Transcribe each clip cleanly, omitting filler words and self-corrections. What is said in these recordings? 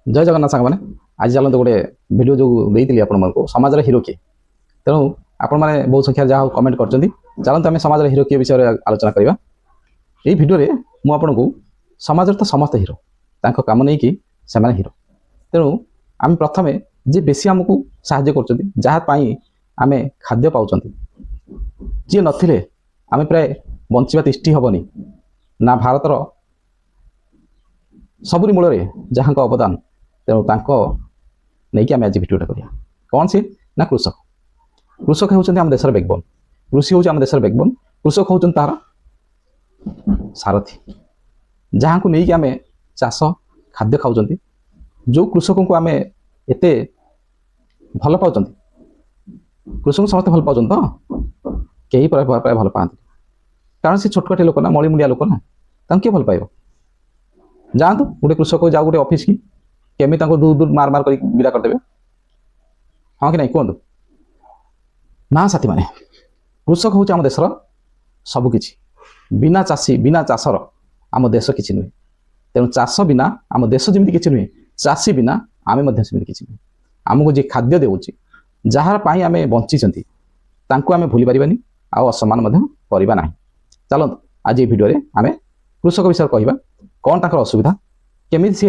जय जगन्नाथ सांग मैंने आज चलते गोटे भिडियो जो देती आपण समाज हिरो किए तेणु आपण मैंने बहुत संख्या जहाँ कमेंट कर चलते आम समाज हिरो किए विषय आलोचना करवा यही भिडियो मुझे को समाज तो समस्त हिरो तांको काम नहीं कि से हिरो तेणु आम प्रथमे जी बेसी आमको साहाय्य कर आम खाद्य पाँच जी नथिले आम प्राय बंचा तिष्टि हेनी ना भारतर सबुरी मूल जहाँ अवदान तेणु नहीं कि आम आज भिडियोटा करिया कौन सी ना कृषक कृषक होउछन्ति आम देशर बैकबोन कृषि होउछ आम देशर बैकबोन कृषक होउछन्ति तार सारथी जहाँ को नहीं कि आम चाष खाद्य खाउछन्ति जो कृषक को आम एते भल पाउछन्ति कृषक समस्त भल पाउछन्ति तो कई प्राय भल पाती कारण से छोटकाटे लोक ना मलिमुंडिया लोक ना किए भल पाइब जातु गोटे कृषक जाओ गोटे ऑफिस की केमी दूर दूर मार मार कर विदा करदे हाँ कि नहीं कहतु ना साथी माने कृषक हूँ आम देशर सबकि बिना चाषी बिना चाषर आम देश किसी नुहे तेणु चाष बिना आम देश जमी किसी नुहे चाषी बिना आम सेमती किसी नुहे आमको जी खाद्य देउछि जार आम बंची आम भूली पारिबानी आ असम्मान करवा ना चलत आज ये भिडियो आम कृषक विषय कहवा कौन ताकर असुविधा केमी सी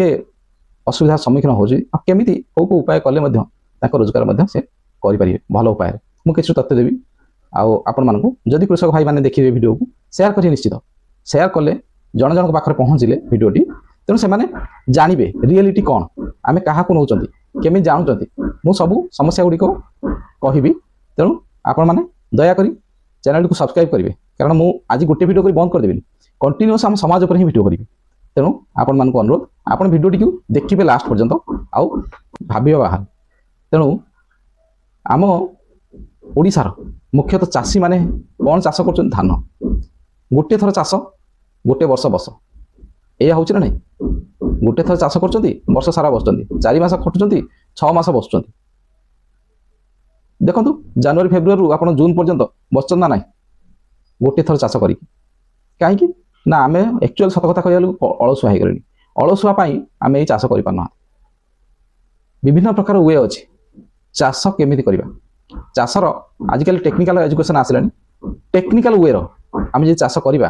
असुविधार सम्मुखीन होमी कौ कौ उपाय कले रोजगार से करें भल उपाय मुझे किसी तथ्य देवी आपण मानक जदि कृषक भाई मैंने देखिए वीडियो को शेयर करें निश्चित शेयर कले जन जन पाखे पहुँचले भिडियोटी तेणु से जानवे रियलिटी कौन आम क्या नौ केमी जानते मुझ सबू समस्या गुड़िक कहबी तेणु आपण मैंने दयाकोरी चैनल को सब्सक्राइब करेंगे कारण मुझे आज गोटे भिडियो कर बंद करदेवी कंटिन्यूअस आम समाज पर ही भिडियो करी तेणु आपण मानक अनुरोध आपण भिडियोटी को देखिए लास्ट पर्यंत आउ भाविबा बाहर तेणु आम ओडिशार मुख्यतः चाषी माने कौन चाष कर धान गोटे थर चाष गोटे वर्ष बस या हूँ ना नहीं गोटे थर चाष कर वर्ष सारा बसुँच 4 मास खटुंच 6 मास बसुँच देखो जनवरी फेब्रुआरी आप जून पर्यंत बस ना ना गोटे थर चाष करी कहीं ना आम एक्चुअल सत कथा कह अलसुआ हो गले अलसुआपाई आम ये चाष करना विभिन्न प्रकार वे अच्छे चाष केमी करवा चाषर आजिकल टेक्निकल एजुकेशन आसला टेक्निकल वे आम जो चाष करवा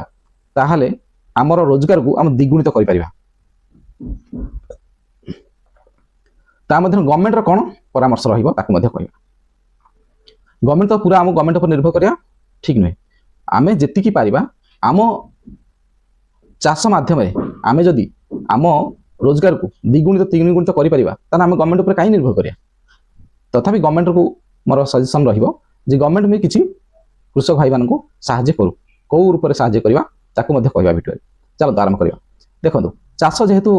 ताहले आमर रोजगार को आम द्विगुणित कर गवर्नमेंट कौन परामर्श रहा गवर्नमेंट तो पूरा आम गवर्नमेंट पर निर्भर करा ठीक नुहे आम जी पारिबा आम चाष मध्यम आम जदि आम रोजगार को द्विगुणित 3 गुणित करें आम गवर्नमेंट पर कहीं निर्भर करिया तथापि गवर्नमेंट को मोर सजेसन रही गवर्नमेंट में किसी कृषक भाई मान साहाय्य करू कौ रूप से साहाय्य करवा ताकू कहवा भिडियो चलो आरंभ करवा देखो चाष जेहेतु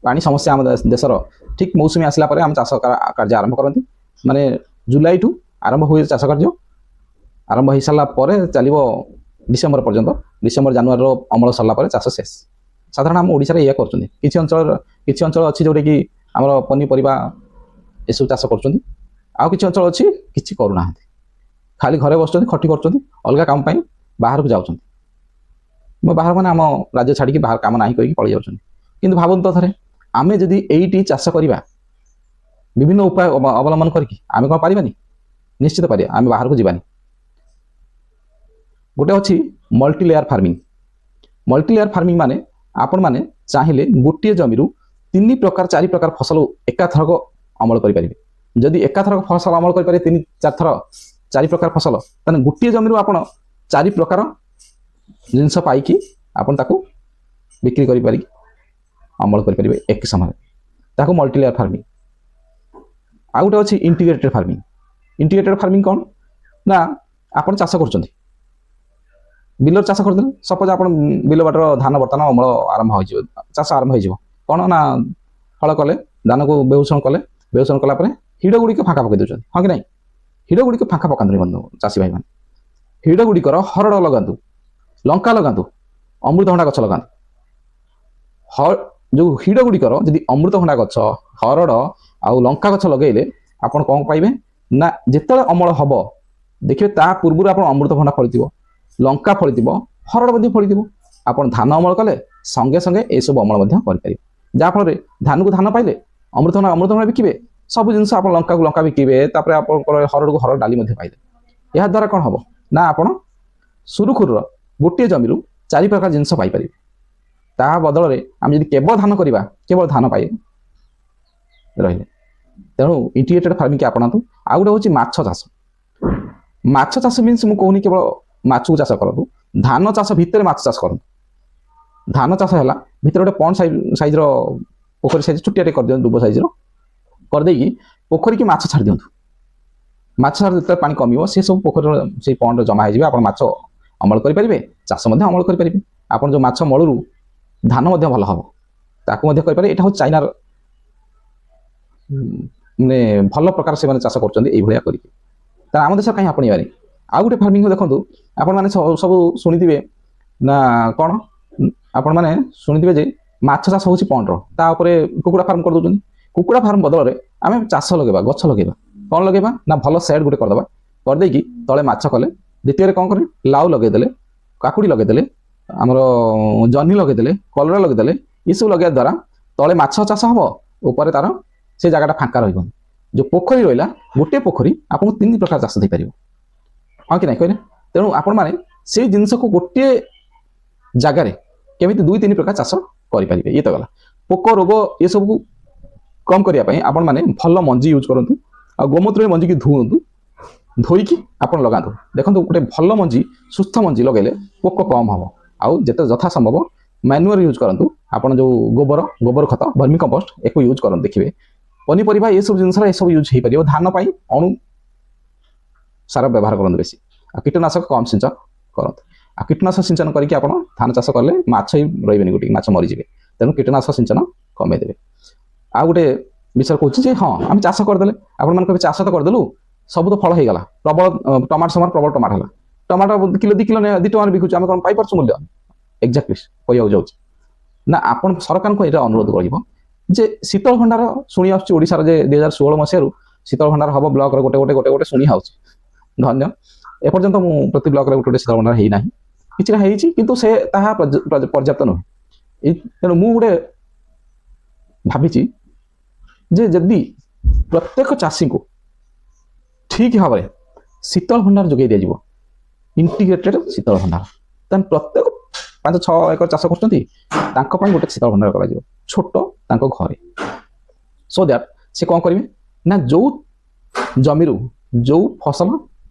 पानी समस्या आम देशर ठीक मौसुमी आसला आम चाष कार्य आरंभ करती माने जुलाई ठू आरंभ हुए चाष कार्य आरंभ हो सारा चलो डिसेम्बर पर्यंत डिसेम्बर जानुआरी अमल सरला चाष शेष साधारण आम ओडिशा या कर किसी अंचल अच्छी जोटा कि आम पनीपरिया एसब चाष कर किसी अंचल अच्छी किसी करूना खाली घरे बस खटी कर अलग काम बाहर को जाऊँ बाहर मैंने आम राज्य छाड़ी बाहर काम ना कहीं पलि जाऊँ कि भावुन तो थे आम जदि ये चाष करवा विभिन्न उपाय अवलम्बन करके आम कौन पारिबानी निश्चित पारिया आम बाहर को जीवानी गोटे अच्छी मल्टीलेयर फार्मिंग माने आपण माने चाहिए गोटे जमी 3 प्रकार 4 प्रकार फसल एकाथरक अमल करें जदि एकाथरक फसल अमल करें 3-4 थर 4 प्रकार फसल ताने गोटे जमी आप 4 प्रकार जिनस पाई आपन ताकू बिक्री करि पारि अमल करें एक समय ताकू मल्टीलेयर फार्मिंग आ गोटे अच्छी इंटीग्रेटेड फार्मिंग कौन ना आपन चाष कर बिलर चाष करदे सपोज आप बिल बाटर धान बर्तमान अमल आरंभ हो चाष आरंभ हो कौन ना हल कले धान को बेउषण कला हिड़ गुड़िक फाँका पकई दूसरी हाँ कि नहीं हिड़ गुड़िक फाँका पकाते बंधु चाषी भाई मैंने हिड़ गुड़िकर हरड़ लगातु लंका लगातु अमृतभंडा गछ लगातु जो हिड़ गुड़िकर जदि अमृतभंडा गछ हरड़ आउ लंका गछ लगेले आप कौन पाइबे ना जिते अमल हम देखिए ता पूर्व आप अमृतभंडा फली लंका फली हरड़ फली आप धान अमल कले संगे संगे ये सब अमल कर जहाँफल धान को धान पाइले ଅମୃତଭଣ୍ଡା ବିକିବେ, ସବୁ ଜିନିଷ ଆପଣ ଲଙ୍କାକୁ ଲଙ୍କା ବିକିବେ, ତାପରେ ଆପଣଙ୍କର ହରଡ଼କୁ ହରଡ଼ ଡାଲି ମଧ୍ୟ ପାଇଲେ। ଏହା ଦ୍ୱାରା କ'ଣ ହେବ ନା ଆପଣ ସୁରୁଖୁରୁର ଗୋଟିଏ ଜମିରୁ 4 ପ୍ରକାର ଜିନିଷ ପାଇପାରିବେ। ତାହା ବଦଳରେ ଆମେ ଯଦି କେବଳ ଧାନ କରିବା, କେବଳ ଧାନ ପାଇ ରହିଲେ। ତେଣୁ ଇଣ୍ଟିଗ୍ରେଟେଡ୍ ଫାର୍ମିଂକି ଆପଣାନ୍ତୁ। ଆଉ ଗୋଟେ ହେଉଛି ମାଛ ଚାଷ। ମାଛ ଚାଷ ମିନ୍ସ ମୁଁ କହୁନି କେବଳ ମାଛକୁ ଚାଷ କରନ୍ତୁ, ଧାନ ଚାଷ ଭିତରେ ମାଛ ଚାଷ କରନ୍ତୁ। ଧାନ ଚାଷ ହେଲା ଭିତରେ ଗୋଟେ ପଣ୍ଡ ସାଇଜ୍ର ପୋଖରୀ ସାଇଜ୍ ଛୋଟିଆଟେ କରିଦିଅନ୍ତୁ, ଡୁବ ସାଇଜ୍ର କରିଦେଇକି ପୋଖରୀକି ମାଛ ଛାଡ଼ି ଦିଅନ୍ତୁ। ମାଛ ଛାଡ଼ି ଯେତେବେଳେ ପାଣି କମିବ ସେ ସବୁ ପୋଖରୀର ସେଇ ପଣ୍ଡରେ ଜମା ହେଇଯିବେ। ଆପଣ ମାଛ ଅମଳ କରିପାରିବେ, ଚାଷ ମଧ୍ୟ ଅମଳ କରିପାରିବେ। ଆପଣ ଯେଉଁ ମାଛ ମଳରୁ ଧାନ ମଧ୍ୟ ଭଲ ହେବ, ତାକୁ ମଧ୍ୟ କରିପାରିବେ। ଏଇଟା ହେଉଛି ଚାଇନାର ମାନେ ଭଲ ପ୍ରକାର ସେମାନେ ଚାଷ କରୁଛନ୍ତି ଏଇଭଳିଆ କରିକି। ତା ଆମ ଦେଶ କାହିଁ ଆପଣେଇବାନି। ଆଉ ଗୋଟେ ଫାର୍ମିଂ ଦେଖନ୍ତୁ, ଆପଣମାନେ ସବୁ ଶୁଣିଥିବେ ନା କ'ଣ, ଆପଣମାନେ ଶୁଣିଥିବେ ଯେ ମାଛ ଚାଷ ହେଉଛି ପଣ୍ଡର, ତା ଉପରେ କୁକୁଡ଼ା ଫାର୍ମ କରିଦେଉଛନ୍ତି। କୁକୁଡ଼ା ଫାର୍ମ ବଦଳରେ ଆମେ ଚାଷ ଲଗେଇବା, ଗଛ ଲଗେଇବା। କ'ଣ ଲଗେଇବା ନା ଭଲ ସେଟ୍ ଗୋଟେ କରିଦେବା, କରିଦେଇକି ତଳେ ମାଛ କଲେ, ଦ୍ୱିତୀୟରେ କ'ଣ କରିବେ ଲାଉ ଲଗେଇଦେଲେ, କାକୁଡ଼ି ଲଗେଇଦେଲେ, ଆମର ଜହ୍ନି ଲଗେଇଦେଲେ, କଲରା ଲଗେଇଦେଲେ। ଏସବୁ ଲଗେଇବା ଦ୍ୱାରା ତଳେ ମାଛ ଚାଷ ହେବ, ଉପରେ ତାର ସେ ଜାଗାଟା ଫାଙ୍କା ରହିବନି। ଯେଉଁ ପୋଖରୀ ରହିଲା, ଗୋଟିଏ ପୋଖରୀ ଆପଣଙ୍କୁ 3 ପ୍ରକାର ଚାଷ ଦେଇପାରିବ, ହଁ କି ନାହିଁ କହିଲେ। ତେଣୁ ଆପଣମାନେ ସେଇ ଜିନିଷକୁ ଗୋଟିଏ ଜାଗାରେ କେମିତି 2-3 ପ୍ରକାର ଚାଷ କରିପାରିବେ। ଇଏ ତ ଗଲା। ପୋକ ରୋଗ ଏସବୁକୁ କମ୍ କରିବା ପାଇଁ ଆପଣମାନେ ଭଲ ମଞ୍ଜି ୟୁଜ୍ କରନ୍ତୁ। ଆଉ ଗୋମୂତ୍ରରେ ମଞ୍ଜିକି ଧୁଅନ୍ତୁ, ଧୋଇକି ଆପଣ ଲଗାନ୍ତୁ। ଦେଖନ୍ତୁ ଗୋଟେ ଭଲ ମଞ୍ଜି, ସୁସ୍ଥ ମଞ୍ଜି ଲଗାଇଲେ ପୋକ କମ୍ ହେବ। ଆଉ ଯେତେ ଯଥା ସମ୍ଭବ ମ୍ୟାନୁଆଲ୍ ୟୁଜ୍ କରନ୍ତୁ। ଆପଣ ଯେଉଁ ଗୋବର ଖତ, ଭର୍ମି କମ୍ପୋଷ୍ଟ ଏକୁ ୟୁଜ୍ କରନ୍ତୁ। ଦେଖିବେ ପନିପରିବା ଏସବୁ ଜିନିଷରେ ଏସବୁ ୟୁଜ୍ ହେଇପାରିବ। ଧାନ ପାଇଁ ଅଣୁ ସାର ବ୍ୟବହାର କରନ୍ତୁ ବେଶୀ। ଆଉ କୀଟନାଶକ କମ୍ ସିଞ୍ଚନ କରନ୍ତୁ। ଆଉ କୀଟନାଶକ ସିଞ୍ଚନ କରିକି ଆପଣ ଧାନ ଚାଷ କଲେ ମାଛ ହିଁ ରହିବେନି, ଗୋଟିଏ ମାଛ ମରିଯିବେ। ତେଣୁ କୀଟନାଶକ ସିଞ୍ଚନ କମେଇ ଦେବେ। ଆଉ ଗୋଟେ ବିଷୟ କହୁଛି ଯେ ହଁ ଆମେ ଚାଷ କରିଦେଲେ, ଆପଣମାନେ କହିବେ ଚାଷ ତ କରିଦେଲୁ, ସବୁ ତ ଫଳ ହେଇଗଲା, ପ୍ରବଳ ଟମାଟୋ ସମୟରେ ପ୍ରବଳ ଟମାଟୋ ହେଲା, ଟମାଟୋ କିଲୋ 2 କିଲୋ 2 ଟଙ୍କାରେ ବିକୁଛୁ, ଆମେ କ'ଣ ପାଇପାରୁଛୁ ମୂଲ୍ୟ? ଏକ୍ଜାକ୍ଟଲି କହିବାକୁ ଯାଉଛି ନା, ଆପଣ ସରକାରଙ୍କୁ ଏଇଟା ଅନୁରୋଧ କରିବ ଯେ ଶୀତଳ ଭଣ୍ଡାର ଶୁଣି ଆସୁଛି ଓଡ଼ିଶାର ଯେ 2016 ମସିହାରୁ ଶୀତଳ ଭଣ୍ଡାର ହେବ ବ୍ଲକରେ ଗୋଟେ ଶୁଣି ଆସୁଛି। ଧନ୍ୟ, ଏପର୍ଯ୍ୟନ୍ତ ମୁଁ ପ୍ରତି ବ୍ଲକରେ ଗୋଟେ ଶୀତଳ ଭଣ୍ଡାର ହେଇନାହିଁ, କିଛିଟା ହେଇଛି କିନ୍ତୁ ସେ ତାହା ପର୍ଯ୍ୟାପ୍ତ ନୁହେଁ। ତେଣୁ ମୁଁ ଗୋଟେ ଭାବିଛି ଯେ ଯଦି ପ୍ରତ୍ୟେକ ଚାଷୀଙ୍କୁ ଠିକ୍ ଭାବରେ ଶୀତଳ ଭଣ୍ଡାର ଯୋଗାଇ ଦିଆଯିବ, ଇଣ୍ଟିଗ୍ରେଟେଡ୍ ଶୀତଳ ଭଣ୍ଡାର, ତାହେଲେ ପ୍ରତ୍ୟେକ 5-6 ଏକର ଚାଷ କରୁଛନ୍ତି ତାଙ୍କ ପାଇଁ ଗୋଟେ ଶୀତଳ ଭଣ୍ଡାର କରାଯିବ ଛୋଟ ତାଙ୍କ ଘରେ। ସୋ ଦ୍ୟାଟ୍ ସେ କ'ଣ କରିବେ ନା ଯେଉଁ ଜମିରୁ ଯେଉଁ ଫସଲ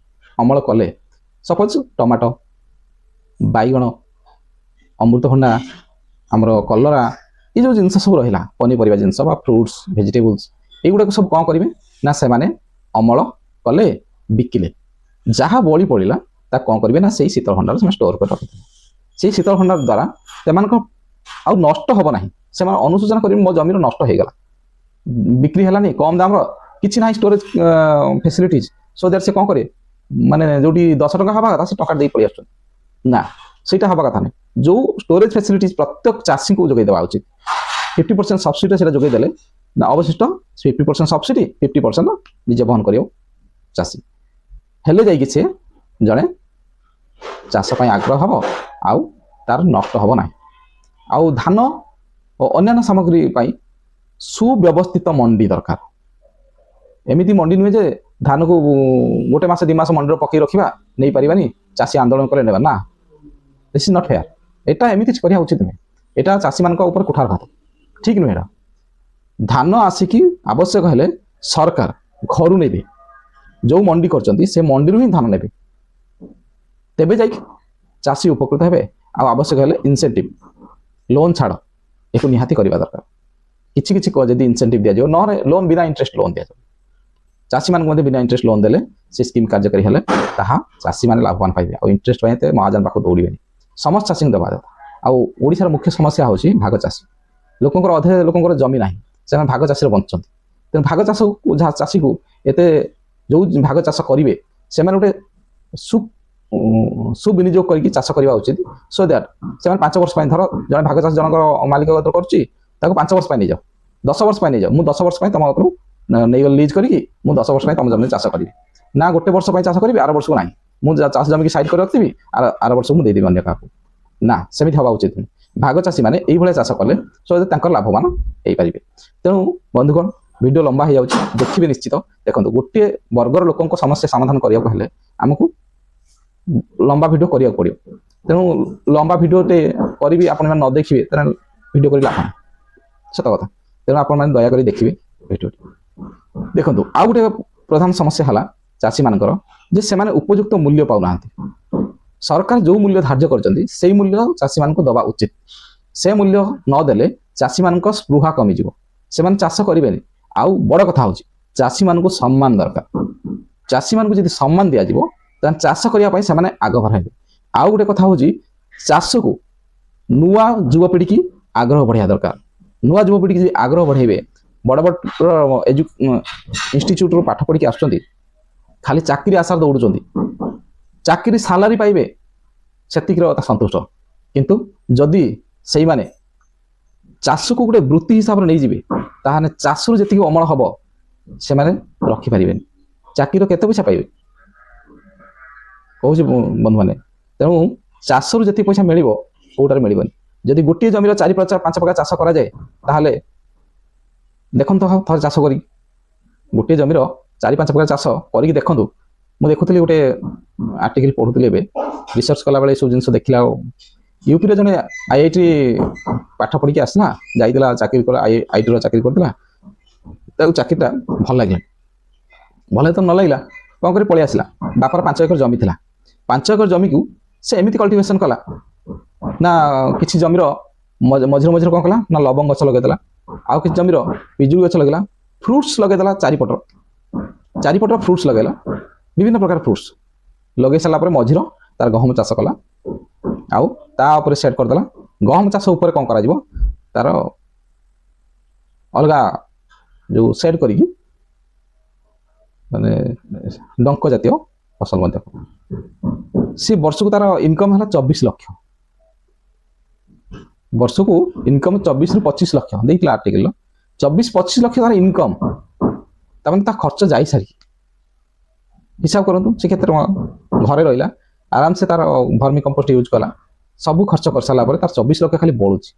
ଅମଳ କଲେ, ସପୋଜ ଟମାଟୋ, ବାଇଗଣ, ଅମୃତଭଣ୍ଡା, ଆମର କଲରା, ଏ ଯେଉଁ ଜିନିଷ ସବୁ ରହିଲା ପନିପରିବା ଜିନିଷ ବା ଫ୍ରୁଟ୍ସ ଭେଜିଟେବୁଲ୍ସ, ଏଇଗୁଡ଼ାକ ସବୁ କ'ଣ କରିବେ ନା ସେମାନେ ଅମଳ କଲେ, ବିକିଲେ, ଯାହା ବଳି ପଡ଼ିଲା ତାକୁ କ'ଣ କରିବେ ନା ସେଇ ଶୀତଳ ଭଣ୍ଡାର ସେମାନେ ଷ୍ଟୋର କରି ରଖିଥିବେ। ସେଇ ଶୀତଳ ଭଣ୍ଡାର ଦ୍ୱାରା ସେମାନଙ୍କ ଆଉ ନଷ୍ଟ ହେବ ନାହିଁ। ସେମାନେ ଅନୁସୂଚନା କରିବେ ମୋ ଜମିର ନଷ୍ଟ ହେଇଗଲା, ବିକ୍ରି ହେଲାନି, କମ୍ ଦାମର, କିଛି ନାହିଁ ଷ୍ଟୋରେଜ ଫେସିଲିଟିଜ୍। ସୋ ଦ୍ୟାଟ୍ ସେ କ'ଣ କରିବେ ମାନେ ଯେଉଁଠି 10 ଟଙ୍କା ହେବା କଥା ସେ ଟଙ୍କା ଦେଇ ପଳେଇ ଆସୁଛନ୍ତି। ନା, ସେଇଟା ହେବା କଥା ନାହିଁ। ଯେଉଁ ଷ୍ଟୋରେଜ ଫେସିଲିଟିଜ୍ ପ୍ରତ୍ୟେକ ଚାଷୀଙ୍କୁ ଯୋଗାଇ ଦେବା ଉଚିତ। 50% ସବସିଡିରେ ସେଇଟା ଯୋଗାଇ ଦେଲେ ନା ଅବଶିଷ୍ଟ 50% ସବସିଡି, 50% ନିଜେ ବହନ କରିବ ଚାଷୀ। ହେଲେ ଯାଇକି ସେ ଜଣେ ଚାଷ ପାଇଁ ଆଗ୍ରହ ହେବ, ଆଉ ତାର ନଷ୍ଟ ହେବ ନାହିଁ। ଆଉ ଧାନ ଓ ଅନ୍ୟାନ୍ୟ ସାମଗ୍ରୀ ପାଇଁ ସୁବ୍ୟବସ୍ଥିତ ମଣ୍ଡି ଦରକାର। ଏମିତି ମଣ୍ଡି ନୁହେଁ ଯେ ଧାନକୁ 1 ମାସ 2 ମାସ ମଣ୍ଡିରେ ପକାଇ ରଖିବା, ନେଇପାରିବାନି, ଚାଷୀ ଆନ୍ଦୋଳନ କଲେ ନେବା। ନା, ଦିସ୍ ଇଜ୍ ନଟ୍ ଫେୟାର। ଏଇଟା ଏମିତି କରିବା ଉଚିତ ନୁହେଁ। ଏଇଟା ଚାଷୀମାନଙ୍କ ଉପରେ କୁଠାରଘାତ, ଠିକ୍ ନୁହେଁ। ଏଇଟା ଧାନ ଆସିକି ଆବଶ୍ୟକ ହେଲେ ସରକାର ଘରୁ ନେବେ, ଯେଉଁ ମଣ୍ଡି କରିଛନ୍ତି ସେ ମଣ୍ଡିରୁ ହିଁ ଧାନ ନେବେ, ତେବେ ଯାଇକି ଚାଷୀ ଉପକୃତ ହେବେ। ଆଉ ଆବଶ୍ୟକ ହେଲେ ଇନସେଣ୍ଟିଭ, ଲୋନ୍ ଛାଡ଼, ଏକୁ ନିହାତି କରିବା ଦରକାର। କିଛି ଯଦି ଇନସେଣ୍ଟିଭ ଦିଆଯିବ, ନହେଲେ ଲୋନ୍ ବିନା ଇଣ୍ଟରେଷ୍ଟ ଲୋନ୍ ଦିଆଯିବ। ଚାଷୀମାନଙ୍କୁ ମଧ୍ୟ ବିନା ଇଣ୍ଟରେଷ୍ଟ ଲୋନ୍ ଦେଲେ ସେ ସ୍କିମ୍ କାର୍ଯ୍ୟକାରୀ ହେଲେ ତାହା ଚାଷୀମାନେ ଲାଭବାନ ପାଇବେ। ଆଉ ଇଣ୍ଟରେଷ୍ଟ ପାଇଁ ଏତେ ମହାଜନ ପାଖକୁ ଦୌଡ଼ିବେନି, ସମସ୍ତ ଚାଷୀଙ୍କୁ ଦେବା କଥା। ଆଉ ଓଡ଼ିଶାର ମୁଖ୍ୟ ସମସ୍ୟା ହେଉଛି ଭାଗ ଚାଷୀ। ଲୋକଙ୍କର ଅଧେ ଲୋକଙ୍କର ଜମି ନାହିଁ, ସେମାନେ ଭାଗ ଚାଷୀରେ ବଞ୍ଚୁଛନ୍ତି। ତେଣୁ ଭାଗ ଚାଷୀକୁ ଏତେ ଯେଉଁ ଭାଗ ଚାଷ କରିବେ ସେମାନେ ଗୋଟେ ସୁବିନିଯୋଗ କରିକି ଚାଷ କରିବା ଉଚିତ। ସୋ ଦ୍ୟାଟ୍ ସେମାନେ 5 ବର୍ଷ ପାଇଁ, ଧର ଜଣେ ଭାଗ ଚାଷ ଜଣଙ୍କର ମାଲିକ କରୁଛି, ତାକୁ 5 ବର୍ଷ ପାଇଁ ନେଇଯାଅ, 10 ବର୍ଷ ପାଇଁ ନେଇଯାଅ, ମୁଁ 10 ବର୍ଷ ପାଇଁ ତମ ହାତରୁ ନେଇଗଲି ଲିଜ୍ କରିକି, ମୁଁ 10 ବର୍ଷ ପାଇଁ ତମ ଜମିରେ ଚାଷ କରିବି। ନା 1 ବର୍ଷ ପାଇଁ ଚାଷ କରିବି, ଆର ବର୍ଷକୁ ନାହିଁ, ମୁଁ ଚାଷ ଜମିକି ସାଇଡ୍ କରି ରଖିଥିବି, ଆର ବର୍ଷକୁ ମୁଁ ଦେଇଦେବି ଅନ୍ୟ କାହାକୁ। ନା, ସେମିତି ହେବା ଉଚିତ ନୁହେଁ। ଭାଗ ଚାଷୀମାନେ ଏଇଭଳିଆ ଚାଷ କଲେ ସହଜେ ତାଙ୍କର ଲାଭବାନ ହେଇପାରିବେ। ତେଣୁ ବନ୍ଧୁଗଣ ଭିଡ଼ିଓ ଲମ୍ବା ହେଇଯାଉଛି, ଦେଖିବେ ନିଶ୍ଚିତ। ଦେଖନ୍ତୁ ଗୋଟିଏ ବର୍ଗର ଲୋକଙ୍କ ସମସ୍ୟା ସମାଧାନ କରିବାକୁ ହେଲେ ଆମକୁ ଲମ୍ବା ଭିଡ଼ିଓ କରିବାକୁ ପଡ଼ିବ। ତେଣୁ ଲମ୍ବା ଭିଡ଼ିଓଟେ କରିବି ଆପଣମାନେ ନ ଦେଖିବେ ତାହେଲେ ଭିଡ଼ିଓ କରି ଲାଭ ନାହିଁ, ସତ କଥା। ତେଣୁ ଆପଣମାନେ ଦୟାକରି ଦେଖିବେ ଭିଡ଼ିଓଟି। ଦେଖନ୍ତୁ ଆଉ ଗୋଟେ ପ୍ରଧାନ ସମସ୍ୟା ହେଲା ଚାଷୀମାନଙ୍କର ଯେ ସେମାନେ ଉପଯୁକ୍ତ ମୂଲ୍ୟ ପାଉନାହାନ୍ତି। ସରକାର ଯେଉଁ ମୂଲ୍ୟ ଧାର୍ଯ୍ୟ କରିଛନ୍ତି ସେଇ ମୂଲ୍ୟ ଚାଷୀମାନଙ୍କୁ ଦେବା ଉଚିତ। ସେ ମୂଲ୍ୟ ନଦେଲେ ଚାଷୀମାନଙ୍କ ସ୍ପୃହା କମିଯିବ, ସେମାନେ ଚାଷ କରିବେନି। ଆଉ ବଡ଼ କଥା ହେଉଛି ଚାଷୀମାନଙ୍କୁ ସମ୍ମାନ ଦରକାର। ଚାଷୀମାନଙ୍କୁ ଯଦି ସମ୍ମାନ ଦିଆଯିବ ତାହେଲେ ଚାଷ କରିବା ପାଇଁ ସେମାନେ ଆଗଭର ହେବେ। ଆଉ ଗୋଟେ କଥା ହେଉଛି ଚାଷକୁ ନୂଆ ଯୁବପିଢ଼ିକି ଆଗ୍ରହ ବଢ଼ାଇବା ଦରକାର। ନୂଆ ଯୁବପିଢ଼ିକି ଯଦି ଆଗ୍ରହ ବଢ଼ାଇବେ, ବଡ଼ ବଡ଼ ଇନଷ୍ଟିଚ୍ୟୁଟ୍ରୁ ପାଠ ପଢ଼ିକି ଆସୁଛନ୍ତି, ଖାଲି ଚାକିରି ଆଶାରେ ଦୌଡ଼ୁଛନ୍ତି, ଚାକିରି ସାଲାରୀ ପାଇବେ ସେତିକିର ସନ୍ତୁଷ୍ଟ। କିନ୍ତୁ ଯଦି ସେଇମାନେ ଚାଷକୁ ଗୋଟେ ବୃତ୍ତି ହିସାବରେ ନେଇଯିବେ ତାହେଲେ ଚାଷରୁ ଯେତିକି ଅମଳ ହେବ ସେମାନେ ରଖିପାରିବେନି। ଚାକିରିର କେତେ ପଇସା ପାଇବେ କହୁଛି ବନ୍ଧୁମାନେ। ତେଣୁ ଚାଷରୁ ଯେତିକି ପଇସା ମିଳିବ କେଉଁଟାରେ ମିଳିବନି। ଯଦି ଗୋଟିଏ ଜମିର 4-5 ପ୍ରକାର ଚାଷ କରାଯାଏ ତାହେଲେ ଦେଖନ୍ତୁ ଥରେ ଚାଷ କରି ଗୋଟିଏ ଜମିର 4-5 ପ୍ରକାର ଚାଷ କରିକି ଦେଖନ୍ତୁ। ମୁଁ ଦେଖୁଥିଲି ଗୋଟେ ଆର୍ଟିକଲ ପଢ଼ୁଥିଲି ଏବେ, ରିସର୍ଚ୍ଚ କଲାବେଳେ ଏସବୁ ଜିନିଷ ଦେଖିଲା। ୟୁପିରେ ଜଣେ IIT ପାଠ ପଢ଼ିକି ଆସିଲା, ଯାଇଥିଲା ଚାକିରି କଲା, IITର ଚାକିରି କରିଥିଲା। ତାକୁ ଚାକିରିଟା ଭଲ ଲାଗିଲା, ଭଲ ତ ନ ଲାଗିଲା କ'ଣ କରି ପଳେଇ ଆସିଲା। ବାପାର 5 ଏକର ଜମି ଥିଲା। 5 ଏକର ଜମିକୁ ସେ ଏମିତି କଲ୍ଟିଭେସନ୍ କଲା ନା କିଛି ଜମିର ମଝିରେ ମଝିରେ କ'ଣ କଲା ନା ଲବଙ୍ଗ ଗଛ ଲଗେଇଦେଲା, ଆଉ କିଛି ଜମିର ପିଜୁଳି ଗଛ ଲଗେଇଲା, ଫ୍ରୁଟ୍ସ ଲଗେଇଦେଲା। ଚାରିପଟର ଫ୍ରୁଟ୍ସ ଲଗେଇଲା, ବିଭିନ୍ନ ପ୍ରକାର ଫ୍ରୁଟ୍ସ ଲଗେଇ ସାରିଲା ପରେ ମଝିର ତାର ଗହମ ଚାଷ କଲା, ଆଉ ତା ଉପରେ ସେଟ୍ କରିଦେଲା। ଗହମ ଚାଷ ଉପରେ କ'ଣ କରାଯିବ, ତାର ଅଲଗା ଯେଉଁ ସେଟ୍ କରିକି ମାନେ ଡଙ୍କ ଜାତୀୟ ଫସଲ ମଧ୍ୟ। ସେ ବର୍ଷକୁ ତାର ଇନକମ୍ ହେଲା 24 ଲକ୍ଷ। ବର୍ଷକୁ ଇନକମ୍ 24ରୁ 25 ଲକ୍ଷ ଦେଇଥିଲା ଆର୍ଟିକଲ। 24-25 ଲକ୍ଷ ତାର ଇନକମ୍, ତାମାନେ ତା ଖର୍ଚ୍ଚ ଯାଇସାରି। ହିସାବ କରନ୍ତୁ ସେ କେତେ ଟଙ୍କା ଘରେ ରହିଲା, ଆରାମସେ ତାର ଭର୍ମି କମ୍ପୋଷ୍ଟ ୟୁଜ୍ କଲା, ସବୁ ଖର୍ଚ୍ଚ କରିସାରିଲା ପରେ ତାର 24 ଲକ୍ଷ ଖାଲି ବଳୁଛି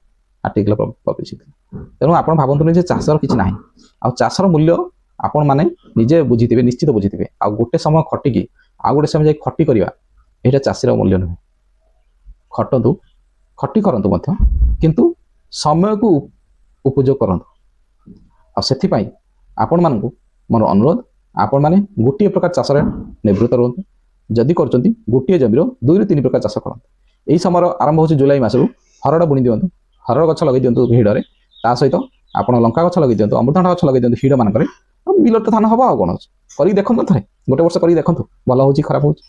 ଆର୍ଟିକଲ ପବ୍ଲିଶ ହେଇଥିଲା। ତେଣୁ ଆପଣ ଭାବନ୍ତୁନି ଯେ ଚାଷର କିଛି ନାହିଁ। ଆଉ ଚାଷର ମୂଲ୍ୟ ଆପଣମାନେ ନିଜେ ବୁଝିଥିବେ, ନିଶ୍ଚିତ ବୁଝିଥିବେ। ଆଉ ଗୋଟେ ସମୟ ଖଟିକି ଆଉ ଗୋଟେ ସମୟ ଯାଇ ଖଟି କରିବା, ଏଇଟା ଚାଷୀର ମୂଲ୍ୟ ନୁହେଁ। ଖଟନ୍ତୁ, ଖଟି କରନ୍ତୁ ମଧ୍ୟ, କିନ୍ତୁ ସମୟକୁ ଉପଯୋଗ କରନ୍ତୁ। ଆଉ ସେଥିପାଇଁ ଆପଣମାନଙ୍କୁ ମୋର ଅନୁରୋଧ, ଆପଣମାନେ ଗୋଟିଏ ପ୍ରକାର ଚାଷରେ ନିବୃତ୍ତ ରୁହନ୍ତୁ। ଯଦି କରୁଛନ୍ତି ଗୋଟିଏ ଜମିର 2ରୁ 3 ପ୍ରକାର ଚାଷ କରନ୍ତୁ। ଏହି ସମୟର ଆରମ୍ଭ ହେଉଛି ଜୁଲାଇ ମାସରୁ। ହରଡ଼ ବୁଣି ଦିଅନ୍ତୁ, ହରଡ଼ ଗଛ ଲଗାଇ ଦିଅନ୍ତୁ ହିଡ଼ରେ। ତା ସହିତ ଆପଣ ଲଙ୍କା ଗଛ ଲଗାଇ ଦିଅନ୍ତୁ, ଅମୃତଭଣ୍ଡା ଗଛ ଲଗାଇ ଦିଅନ୍ତୁ ହିଡ଼ ମାନଙ୍କରେ। ବିଲରେ ତ ଧାନ ହେବ, ଆଉ କ'ଣ ଅଛି। କରିକି ଦେଖନ୍ତୁ, ଥରେ ଗୋଟେ ବର୍ଷ କରିକି ଦେଖନ୍ତୁ, ଭଲ ହେଉଛି ଖରାପ ହେଉଛି।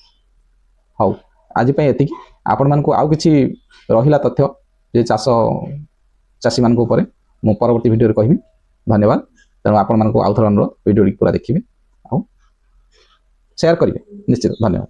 ହଉ, ଆଜି ପାଇଁ ଏତିକି। ଆପଣମାନଙ୍କୁ ଆଉ କିଛି ରହିଲା ତଥ୍ୟ ଯେ ଚାଷୀମାନଙ୍କ ଉପରେ ମୁଁ ପରବର୍ତ୍ତୀ ଭିଡ଼ିଓରେ କହିବି। ଧନ୍ୟବାଦ। ତେଣୁ ଆପଣମାନଙ୍କୁ ଆଉ ଥରେ ଅନୁରୋଧ, ଭିଡ଼ିଓଟି ପୁରା ଦେଖିବେ ଆଉ ସେୟାର କରିବେ ନିଶ୍ଚିତ। ଧନ୍ୟବାଦ।